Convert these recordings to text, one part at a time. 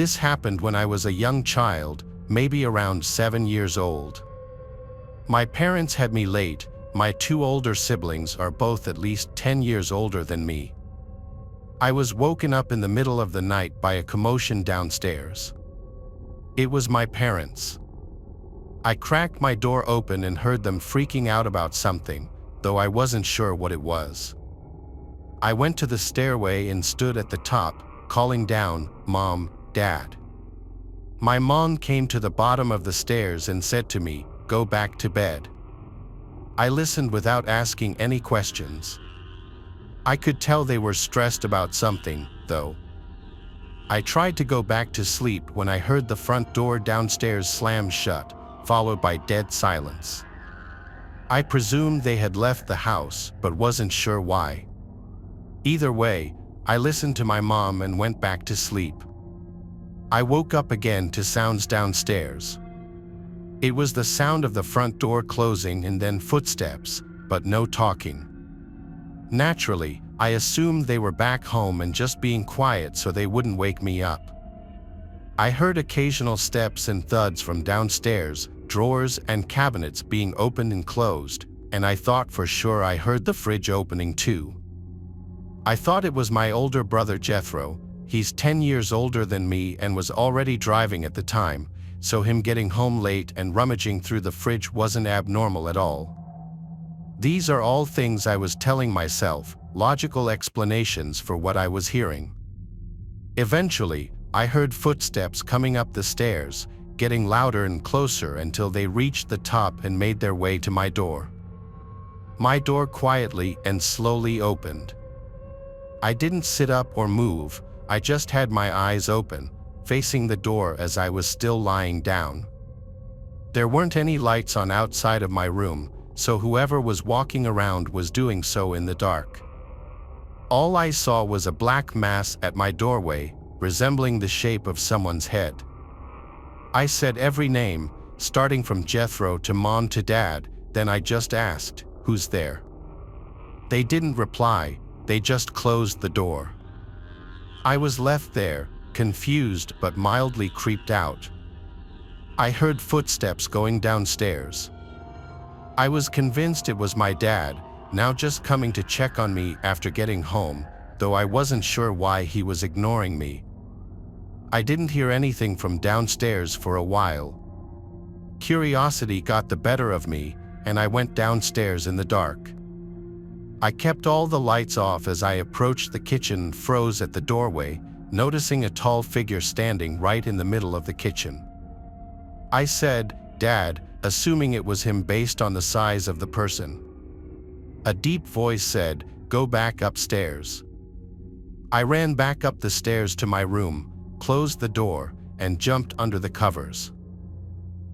This happened when I was a young child, maybe around 7 years old. My parents had me late. My two older siblings are both at least 10 years older than me. I was woken up in the middle of the night by a commotion downstairs. It was my parents. I cracked my door open and heard them freaking out about something, though I wasn't sure what it was. I went to the stairway and stood at the top, calling down, "Mom, Dad." My mom came to the bottom of the stairs and said to me, "Go back to bed." I listened without asking any questions. I could tell they were stressed about something, though. I tried to go back to sleep when I heard the front door downstairs slam shut, followed by dead silence. I presumed they had left the house, but wasn't sure why. Either way, I listened to my mom and went back to sleep. I woke up again to sounds downstairs. It was the sound of the front door closing and then footsteps, but no talking. Naturally, I assumed they were back home and just being quiet so they wouldn't wake me up. I heard occasional steps and thuds from downstairs, drawers and cabinets being opened and closed, and I thought for sure I heard the fridge opening too. I thought it was my older brother Jethro. He's 10 years older than me and was already driving at the time, so him getting home late and rummaging through the fridge wasn't abnormal at all. These are all things I was telling myself, logical explanations for what I was hearing. Eventually, I heard footsteps coming up the stairs, getting louder and closer until they reached the top and made their way to my door. My door quietly and slowly opened. I didn't sit up or move, I just had my eyes open, facing the door as I was still lying down. There weren't any lights on outside of my room, so whoever was walking around was doing so in the dark. All I saw was a black mass at my doorway, resembling the shape of someone's head. I said every name, starting from Jethro to Mom to Dad, then I just asked, "Who's there?" They didn't reply, they just closed the door. I was left there, confused but mildly creeped out. I heard footsteps going downstairs. I was convinced it was my dad, now just coming to check on me after getting home, though I wasn't sure why he was ignoring me. I didn't hear anything from downstairs for a while. Curiosity got the better of me, and I went downstairs in the dark. I kept all the lights off as I approached the kitchen and froze at the doorway, noticing a tall figure standing right in the middle of the kitchen. I said, "Dad," assuming it was him based on the size of the person. A deep voice said, "Go back upstairs." I ran back up the stairs to my room, closed the door, and jumped under the covers.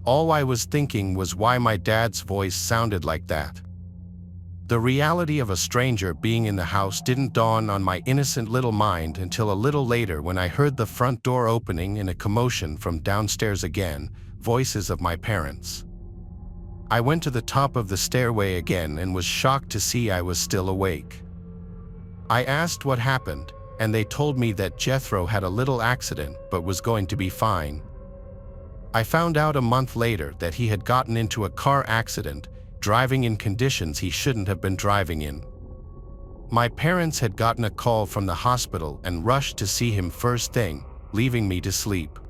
All I was thinking was why my dad's voice sounded like that. The reality of a stranger being in the house didn't dawn on my innocent little mind until a little later when I heard the front door opening and a commotion from downstairs again, voices of my parents. I went to the top of the stairway again and was shocked to see I was still awake. I asked what happened, and they told me that Jethro had a little accident but was going to be fine. I found out a month later that he had gotten into a car accident, driving in conditions he shouldn't have been driving in. My parents had gotten a call from the hospital and rushed to see him first thing, leaving me to sleep.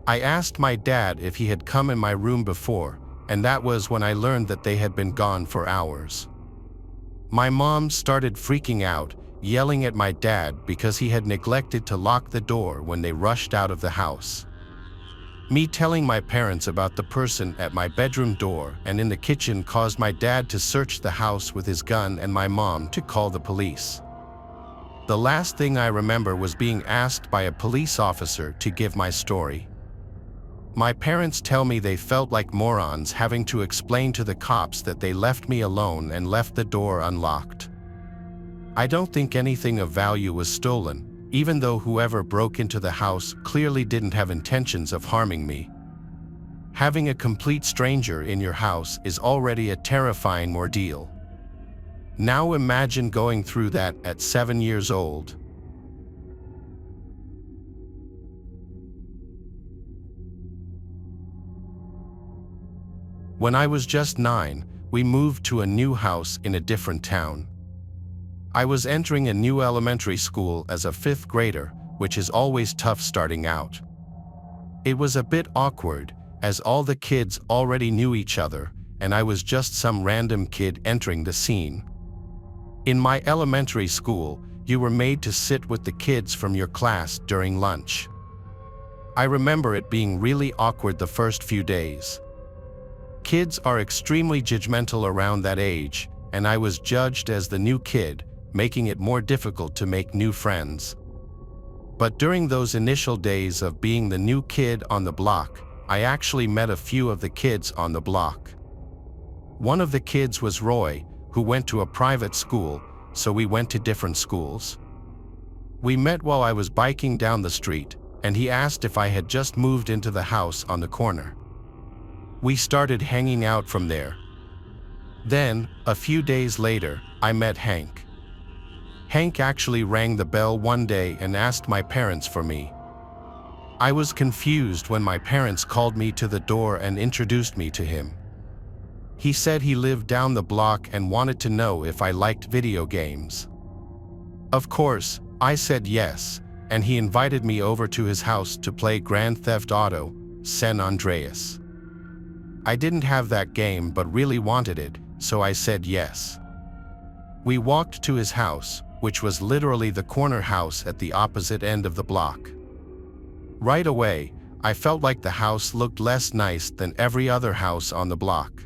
I asked my dad if he had come in my room before, and that was when I learned that they had been gone for hours. My mom started freaking out, yelling at my dad because he had neglected to lock the door when they rushed out of the house. Me telling my parents about the person at my bedroom door and in the kitchen caused my dad to search the house with his gun and my mom to call the police. The last thing I remember was being asked by a police officer to give my story. My parents tell me they felt like morons having to explain to the cops that they left me alone and left the door unlocked. I don't think anything of value was stolen, even though whoever broke into the house clearly didn't have intentions of harming me. Having a complete stranger in your house is already a terrifying ordeal. Now imagine going through that at 7 years old. When I was just 9, we moved to a new house in a different town. I was entering a new elementary school as a 5th grader, which is always tough starting out. It was a bit awkward, as all the kids already knew each other, and I was just some random kid entering the scene. In my elementary school, you were made to sit with the kids from your class during lunch. I remember it being really awkward the first few days. Kids are extremely judgmental around that age, and I was judged as the new kid, making it more difficult to make new friends. But during those initial days of being the new kid on the block, I actually met a few of the kids on the block. One of the kids was Roy, who went to a private school, so we went to different schools. We met while I was biking down the street, and he asked if I had just moved into the house on the corner. We started hanging out from there. Then, a few days later, I met Hank. Hank actually rang the bell one day and asked my parents for me. I was confused when my parents called me to the door and introduced me to him. He said he lived down the block and wanted to know if I liked video games. Of course, I said yes, and he invited me over to his house to play Grand Theft Auto: San Andreas. I didn't have that game but really wanted it, so I said yes. We walked to his house, which was literally the corner house at the opposite end of the block. Right away, I felt like the house looked less nice than every other house on the block.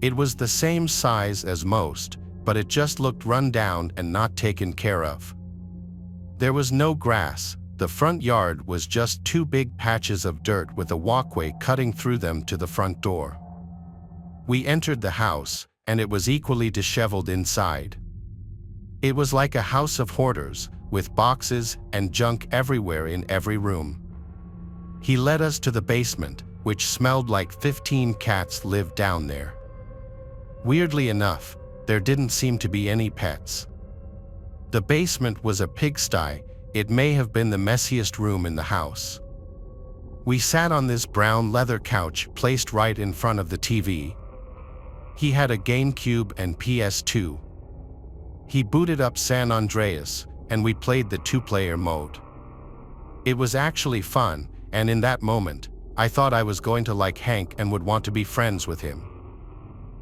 It was the same size as most, but it just looked run down and not taken care of. There was no grass. The front yard was just 2 big patches of dirt with a walkway cutting through them to the front door. We entered the house, and it was equally disheveled inside. It was like a house of hoarders, with boxes and junk everywhere in every room. He led us to the basement, which smelled like 15 cats lived down there. Weirdly enough, there didn't seem to be any pets. The basement was a pigsty. It may have been the messiest room in the house. We sat on this brown leather couch placed right in front of the TV. He had a GameCube and PS2. He booted up San Andreas, and we played the 2-player mode. It was actually fun, and in that moment, I thought I was going to like Hank and would want to be friends with him.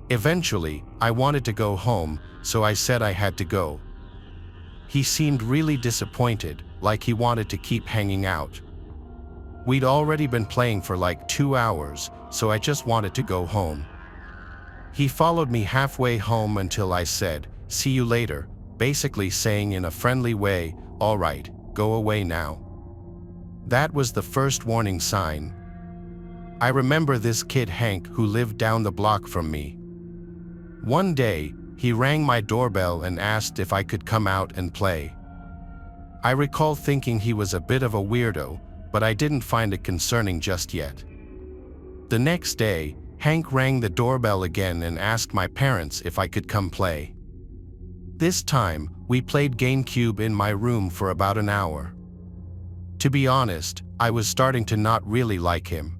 Eventually, I wanted to go home, so I said I had to go. He seemed really disappointed, like he wanted to keep hanging out. We'd already been playing for like 2 hours, so I just wanted to go home. He followed me halfway home until I said, "See you later," basically saying in a friendly way, "All right, go away now." That was the first warning sign. I remember this kid Hank who lived down the block from me. One day, he rang my doorbell and asked if I could come out and play. I recall thinking he was a bit of a weirdo, but I didn't find it concerning just yet. The next day, Hank rang the doorbell again and asked my parents if I could come play. This time, we played GameCube in my room for about an hour. To be honest, I was starting to not really like him.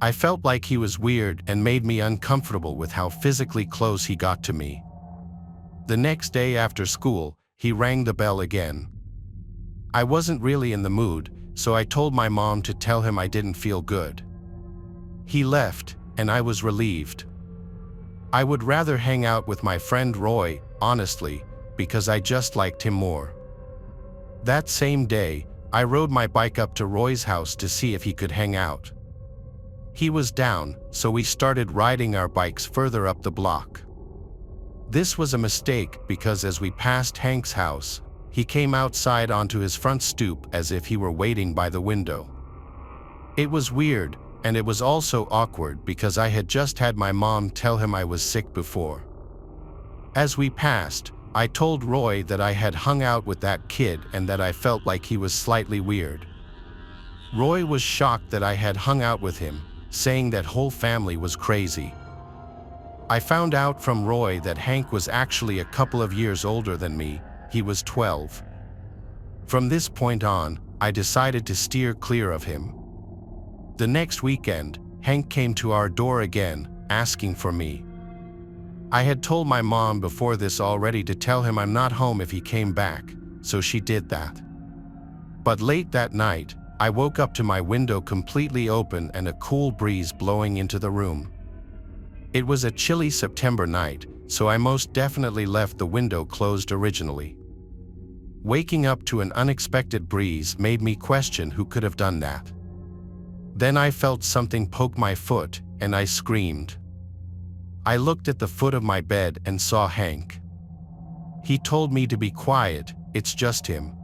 I felt like he was weird and made me uncomfortable with how physically close he got to me. The next day after school, he rang the bell again. I wasn't really in the mood, so I told my mom to tell him I didn't feel good. He left, and I was relieved. I would rather hang out with my friend Roy, honestly, because I just liked him more. That same day, I rode my bike up to Roy's house to see if he could hang out. He was down, so we started riding our bikes further up the block. This was a mistake because as we passed Hank's house, he came outside onto his front stoop as if he were waiting by the window. It was weird, and it was also awkward because I had just had my mom tell him I was sick before. As we passed, I told Roy that I had hung out with that kid and that I felt like he was slightly weird. Roy was shocked that I had hung out with him, saying that whole family was crazy. I found out from Roy that Hank was actually a couple of years older than me. He was 12. From this point on, I decided to steer clear of him. The next weekend, Hank came to our door again, asking for me. I had told my mom before this already to tell him I'm not home if he came back, so she did that. But late that night, I woke up to my window completely open and a cool breeze blowing into the room. It was a chilly September night, so I most definitely left the window closed originally. Waking up to an unexpected breeze made me question who could have done that. Then I felt something poke my foot, and I screamed. I looked at the foot of my bed and saw Hank. He told me to be quiet, it's just him.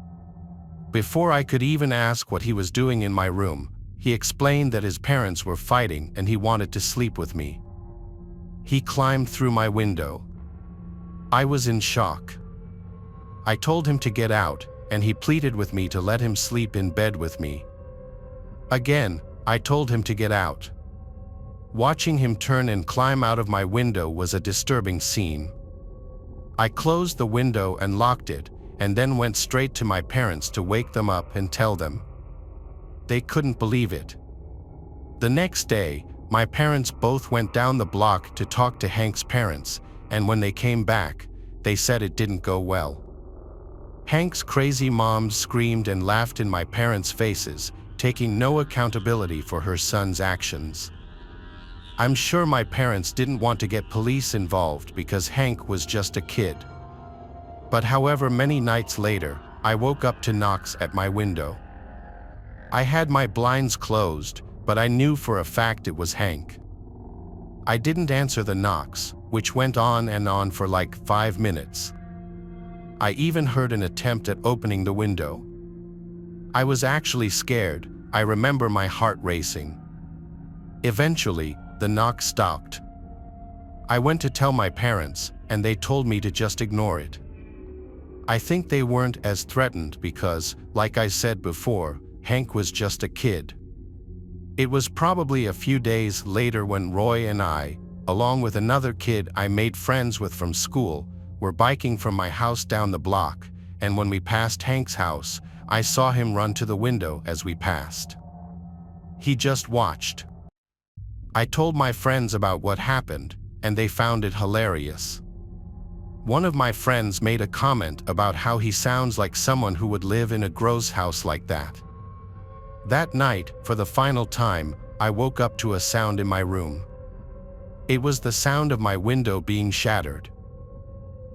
Before I could even ask what he was doing in my room, he explained that his parents were fighting and he wanted to sleep with me. He climbed through my window. I was in shock. I told him to get out, and he pleaded with me to let him sleep in bed with me. Again, I told him to get out. Watching him turn and climb out of my window was a disturbing scene. I closed the window and locked it, and then went straight to my parents to wake them up and tell them. They couldn't believe it. The next day, my parents both went down the block to talk to Hank's parents, and when they came back, they said it didn't go well. Hank's crazy mom screamed and laughed in my parents' faces, taking no accountability for her son's actions. I'm sure my parents didn't want to get police involved because Hank was just a kid. But however many nights later, I woke up to knocks at my window. I had my blinds closed, but I knew for a fact it was Hank. I didn't answer the knocks, which went on and on for like 5 minutes. I even heard an attempt at opening the window. I was actually scared. I remember my heart racing. Eventually, the knock stopped. I went to tell my parents, and they told me to just ignore it. I think they weren't as threatened because, like I said before, Hank was just a kid. It was probably a few days later when Roy and I, along with another kid I made friends with from school, were biking from my house down the block, and when we passed Hank's house, I saw him run to the window as we passed. He just watched. I told my friends about what happened, and they found it hilarious. One of my friends made a comment about how he sounds like someone who would live in a gross house like that. That night, for the final time, I woke up to a sound in my room. It was the sound of my window being shattered.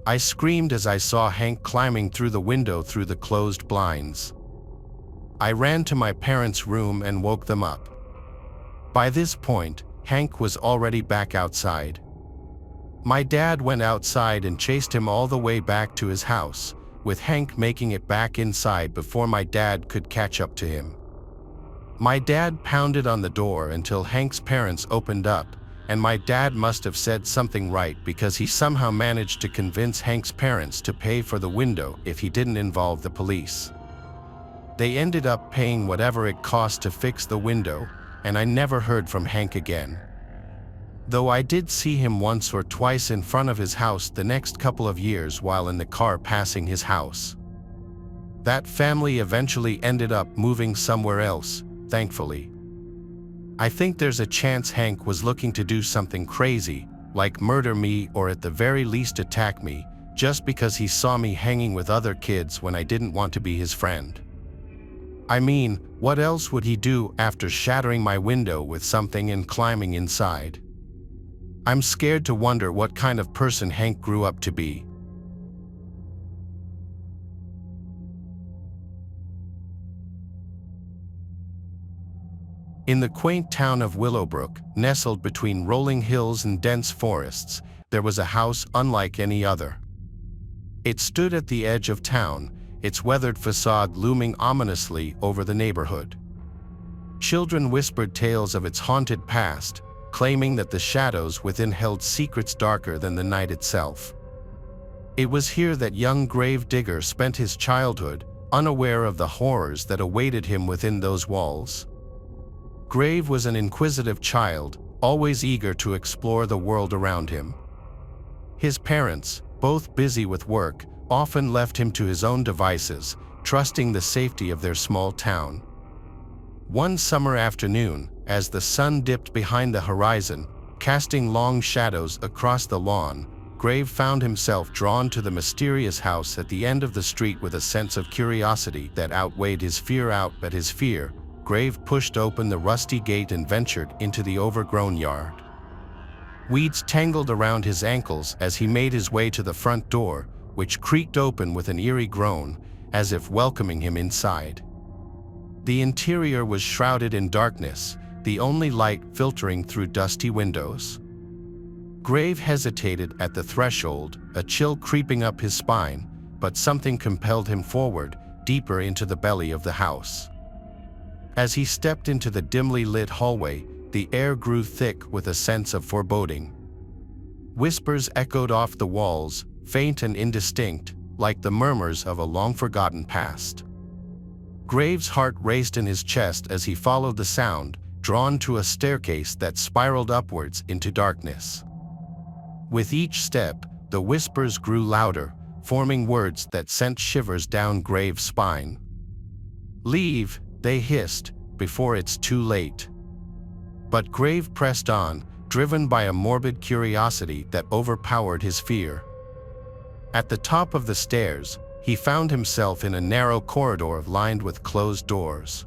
I screamed as I saw Hank climbing through the window through the closed blinds. I ran to my parents' room and woke them up. By this point, Hank was already back outside. My dad went outside and chased him all the way back to his house, with Hank making it back inside before my dad could catch up to him. My dad pounded on the door until Hank's parents opened up, and my dad must have said something right because he somehow managed to convince Hank's parents to pay for the window if he didn't involve the police. They ended up paying whatever it cost to fix the window, and I never heard from Hank again. Though I did see him once or twice in front of his house the next couple of years while in the car passing his house. That family eventually ended up moving somewhere else, thankfully. I think there's a chance Hank was looking to do something crazy, like murder me or at the very least attack me, just because he saw me hanging with other kids when I didn't want to be his friend. I mean, what else would he do after shattering my window with something and climbing inside? I'm scared to wonder what kind of person Hank grew up to be. In the quaint town of Willowbrook, nestled between rolling hills and dense forests, there was a house unlike any other. It stood at the edge of town, its weathered facade looming ominously over the neighborhood. Children whispered tales of its haunted past, claiming that the shadows within held secrets darker than the night itself. It was here that young grave digger spent his childhood, unaware of the horrors that awaited him within those walls. Grave was an inquisitive child, always eager to explore the world around him. His parents, both busy with work, often left him to his own devices, trusting the safety of their small town. One summer afternoon, as the sun dipped behind the horizon, casting long shadows across the lawn, Grave found himself drawn to the mysterious house at the end of the street with a sense of curiosity that outweighed his fear. Grave pushed open the rusty gate and ventured into the overgrown yard. Weeds tangled around his ankles as he made his way to the front door, which creaked open with an eerie groan, as if welcoming him inside. The interior was shrouded in darkness, the only light filtering through dusty windows. Grave hesitated at the threshold, a chill creeping up his spine, but something compelled him forward, deeper into the belly of the house. As he stepped into the dimly lit hallway, the air grew thick with a sense of foreboding. Whispers echoed off the walls, faint and indistinct, like the murmurs of a long-forgotten past. Grave's heart raced in his chest as he followed the sound, drawn to a staircase that spiraled upwards into darkness. With each step, the whispers grew louder, forming words that sent shivers down Grave's spine. "Leave," they hissed, "before it's too late." But Grave pressed on, driven by a morbid curiosity that overpowered his fear. At the top of the stairs, he found himself in a narrow corridor lined with closed doors.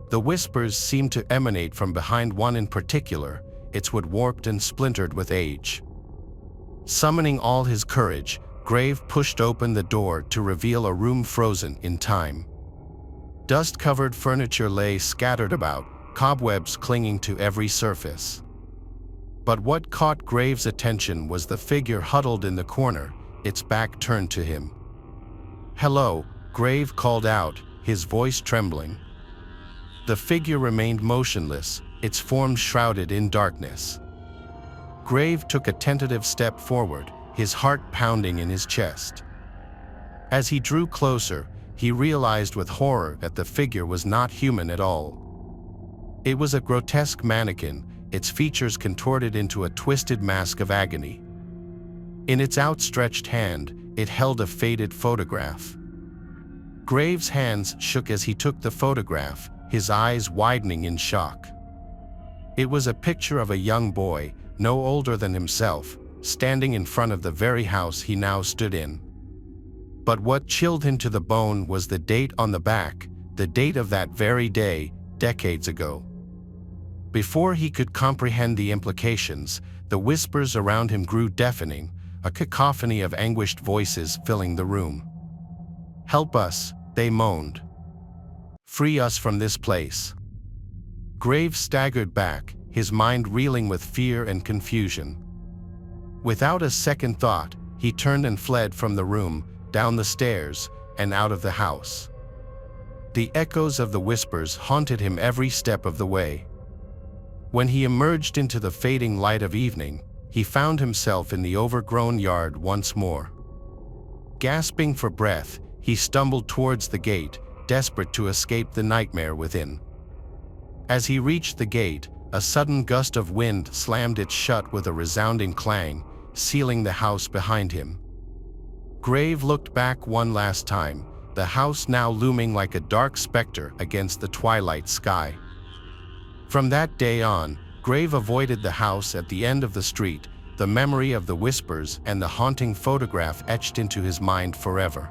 The whispers seemed to emanate from behind one in particular, its wood warped and splintered with age. Summoning all his courage, Grave pushed open the door to reveal a room frozen in time. Dust-covered furniture lay scattered about, cobwebs clinging to every surface. But what caught Grave's attention was the figure huddled in the corner, its back turned to him. "Hello," Grave called out, his voice trembling. The figure remained motionless, its form shrouded in darkness. Grave took a tentative step forward, his heart pounding in his chest. As he drew closer, he realized with horror that the figure was not human at all. It was a grotesque mannequin, its features contorted into a twisted mask of agony. In its outstretched hand, it held a faded photograph. Grave's hands shook as he took the photograph, his eyes widening in shock. It was a picture of a young boy, no older than himself, standing in front of the very house he now stood in. But what chilled him to the bone was the date on the back, the date of that very day, decades ago. Before he could comprehend the implications, the whispers around him grew deafening, a cacophony of anguished voices filling the room. "Help us," they moaned. "Free us from this place." Grave staggered back, his mind reeling with fear and confusion. Without a second thought, he turned and fled from the room, down the stairs, and out of the house. The echoes of the whispers haunted him every step of the way. When he emerged into the fading light of evening, he found himself in the overgrown yard once more. Gasping for breath, he stumbled towards the gate, desperate to escape the nightmare within. As he reached the gate, a sudden gust of wind slammed it shut with a resounding clang, sealing the house behind him. Grave looked back one last time, the house now looming like a dark specter against the twilight sky. From that day on, Grave avoided the house at the end of the street, the memory of the whispers and the haunting photograph etched into his mind forever.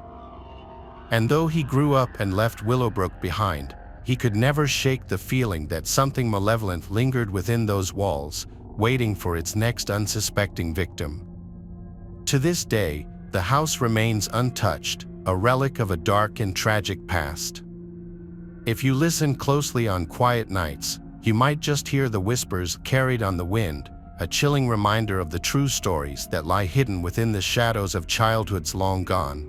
And though he grew up and left Willowbrook behind, he could never shake the feeling that something malevolent lingered within those walls, waiting for its next unsuspecting victim. To this day, the house remains untouched, a relic of a dark and tragic past. If you listen closely on quiet nights, you might just hear the whispers carried on the wind, a chilling reminder of the true stories that lie hidden within the shadows of childhoods long gone.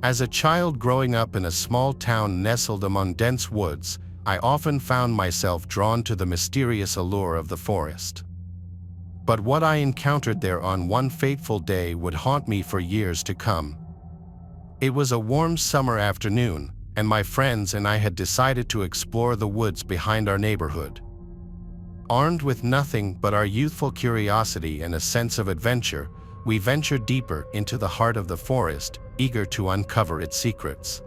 As a child growing up in a small town nestled among dense woods, I often found myself drawn to the mysterious allure of the forest. But what I encountered there on one fateful day would haunt me for years to come. It was a warm summer afternoon, and my friends and I had decided to explore the woods behind our neighborhood. Armed with nothing but our youthful curiosity and a sense of adventure, we ventured deeper into the heart of the forest, eager to uncover its secrets.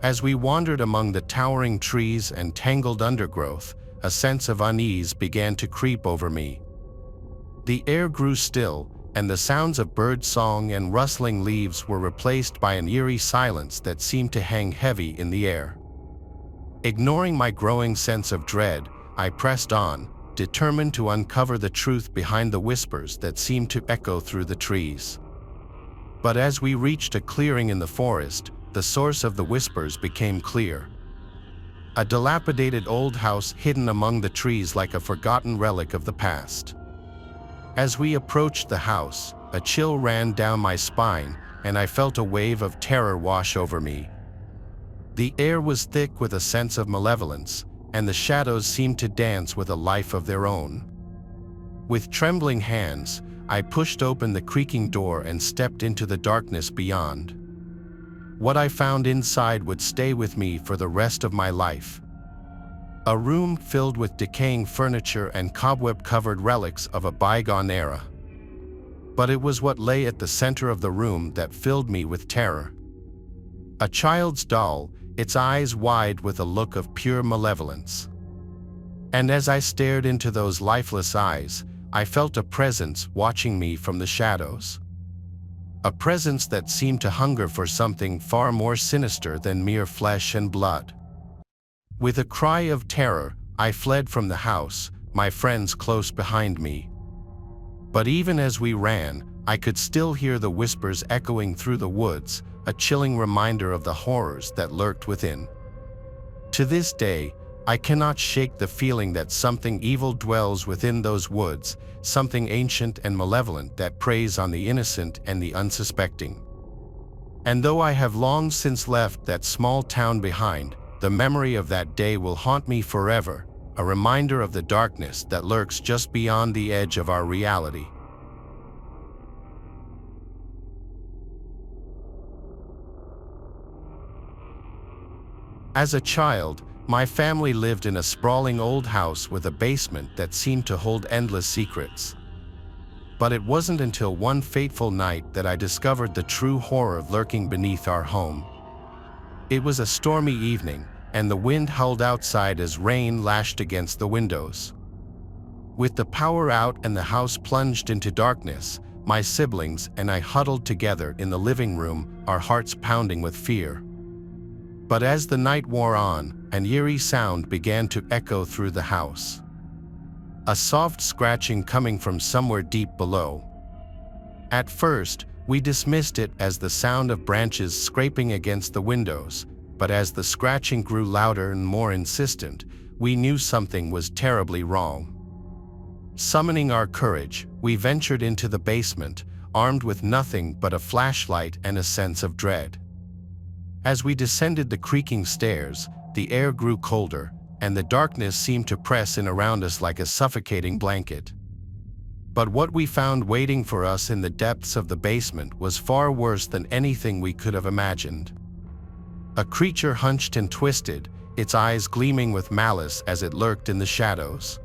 As we wandered among the towering trees and tangled undergrowth, a sense of unease began to creep over me. The air grew still, and the sounds of bird song and rustling leaves were replaced by an eerie silence that seemed to hang heavy in the air. Ignoring my growing sense of dread, I pressed on, determined to uncover the truth behind the whispers that seemed to echo through the trees. But as we reached a clearing in the forest, the source of the whispers became clear. A dilapidated old house hidden among the trees like a forgotten relic of the past. As we approached the house, a chill ran down my spine, and I felt a wave of terror wash over me. The air was thick with a sense of malevolence, and the shadows seemed to dance with a life of their own. With trembling hands, I pushed open the creaking door and stepped into the darkness beyond. What I found inside would stay with me for the rest of my life. A room filled with decaying furniture and cobweb-covered relics of a bygone era. But it was what lay at the center of the room that filled me with terror. A child's doll, its eyes wide with a look of pure malevolence. And as I stared into those lifeless eyes, I felt a presence watching me from the shadows. A presence that seemed to hunger for something far more sinister than mere flesh and blood. With a cry of terror, I fled from the house, my friends close behind me. But even as we ran, I could still hear the whispers echoing through the woods, a chilling reminder of the horrors that lurked within. To this day, I cannot shake the feeling that something evil dwells within those woods, something ancient and malevolent that preys on the innocent and the unsuspecting. And though I have long since left that small town behind, the memory of that day will haunt me forever, a reminder of the darkness that lurks just beyond the edge of our reality. As a child, my family lived in a sprawling old house with a basement that seemed to hold endless secrets. But it wasn't until one fateful night that I discovered the true horror lurking beneath our home. It was a stormy evening, and the wind howled outside as rain lashed against the windows. With the power out and the house plunged into darkness, my siblings and I huddled together in the living room, our hearts pounding with fear. But as the night wore on, an eerie sound began to echo through the house. A soft scratching coming from somewhere deep below. At first, we dismissed it as the sound of branches scraping against the windows, but as the scratching grew louder and more insistent, we knew something was terribly wrong. Summoning our courage, we ventured into the basement, armed with nothing but a flashlight and a sense of dread. As we descended the creaking stairs, the air grew colder, and the darkness seemed to press in around us like a suffocating blanket. But what we found waiting for us in the depths of the basement was far worse than anything we could have imagined. A creature hunched and twisted, its eyes gleaming with malice as it lurked in the shadows.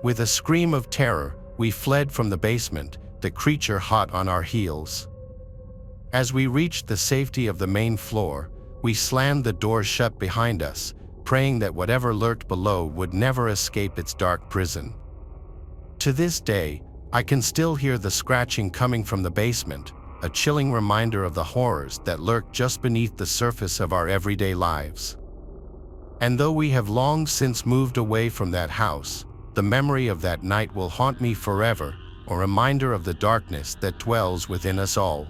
With a scream of terror, we fled from the basement, the creature hot on our heels. As we reached the safety of the main floor, we slammed the door shut behind us, praying that whatever lurked below would never escape its dark prison. To this day, I can still hear the scratching coming from the basement, a chilling reminder of the horrors that lurk just beneath the surface of our everyday lives. And though we have long since moved away from that house, the memory of that night will haunt me forever, a reminder of the darkness that dwells within us all.